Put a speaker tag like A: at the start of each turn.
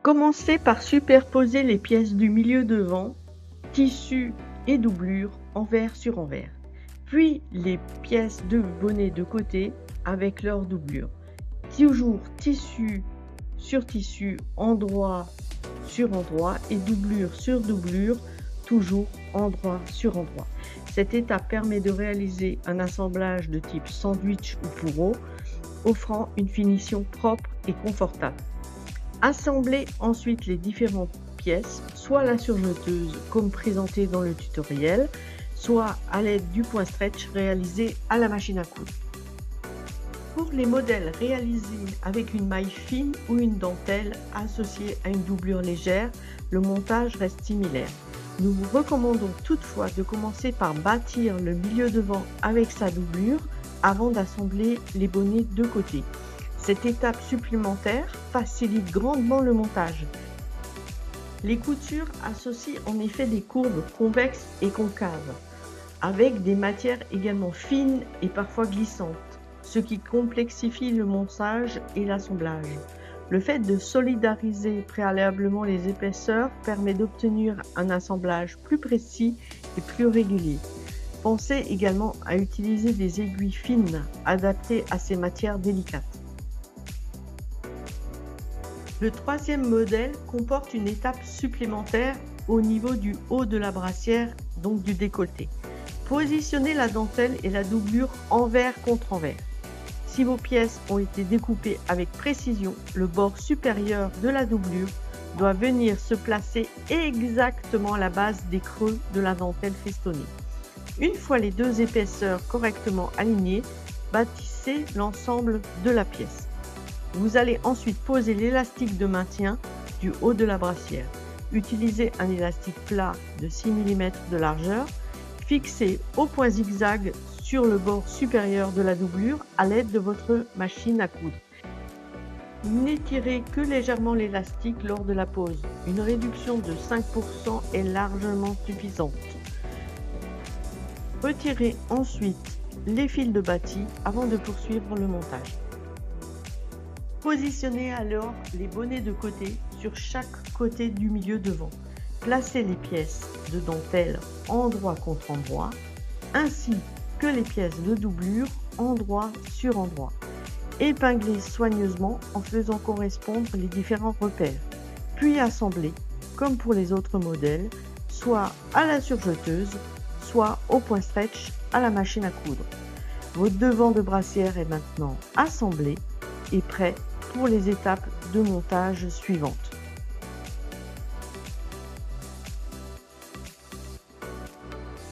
A: Commencez par superposer les pièces du milieu devant, tissu et doublure, envers sur envers. Puis les pièces de bonnet de côté avec leur doublure. Toujours tissu sur tissu, endroit sur endroit et doublure sur doublure, toujours endroit sur endroit. Cette étape permet de réaliser un assemblage de type sandwich ou fourreau, offrant une finition propre et confortable. Assemblez ensuite les différentes pièces, soit à la surjeteuse comme présenté dans le tutoriel, soit à l'aide du point stretch réalisé à la machine à coudre. Pour les modèles réalisés avec une maille fine ou une dentelle associée à une doublure légère, le montage reste similaire. Nous vous recommandons toutefois de commencer par bâtir le milieu devant avec sa doublure avant d'assembler les bonnets de côté. Cette étape supplémentaire facilite grandement le montage. Les coutures associent en effet des courbes convexes et concaves, avec des matières également fines et parfois glissantes, ce qui complexifie le montage et l'assemblage. Le fait de solidariser préalablement les épaisseurs permet d'obtenir un assemblage plus précis et plus régulier. Pensez également à utiliser des aiguilles fines adaptées à ces matières délicates. Le troisième modèle comporte une étape supplémentaire au niveau du haut de la brassière, donc du décolleté. Positionnez la dentelle et la doublure envers contre envers. Si vos pièces ont été découpées avec précision, le bord supérieur de la doublure doit venir se placer exactement à la base des creux de la dentelle festonnée. Une fois les deux épaisseurs correctement alignées, bâtissez l'ensemble de la pièce. Vous allez ensuite poser l'élastique de maintien du haut de la brassière. Utilisez un élastique plat de 6 mm de largeur, fixé au point zigzag sur le bord supérieur de la doublure à l'aide de votre machine à coudre. N'étirez que légèrement l'élastique lors de la pose. Une réduction de 5% est largement suffisante. Retirez ensuite les fils de bâti avant de poursuivre le montage. Positionnez alors les bonnets de côté sur chaque côté du milieu devant. Placez les pièces de dentelle endroit contre endroit, ainsi que les pièces de doublure endroit sur endroit. Épinglez soigneusement en faisant correspondre les différents repères, puis assemblez, comme pour les autres modèles, soit à la surjeteuse, soit au point stretch à la machine à coudre. Votre devant de brassière est maintenant assemblé et prêt pour les étapes de montage suivantes.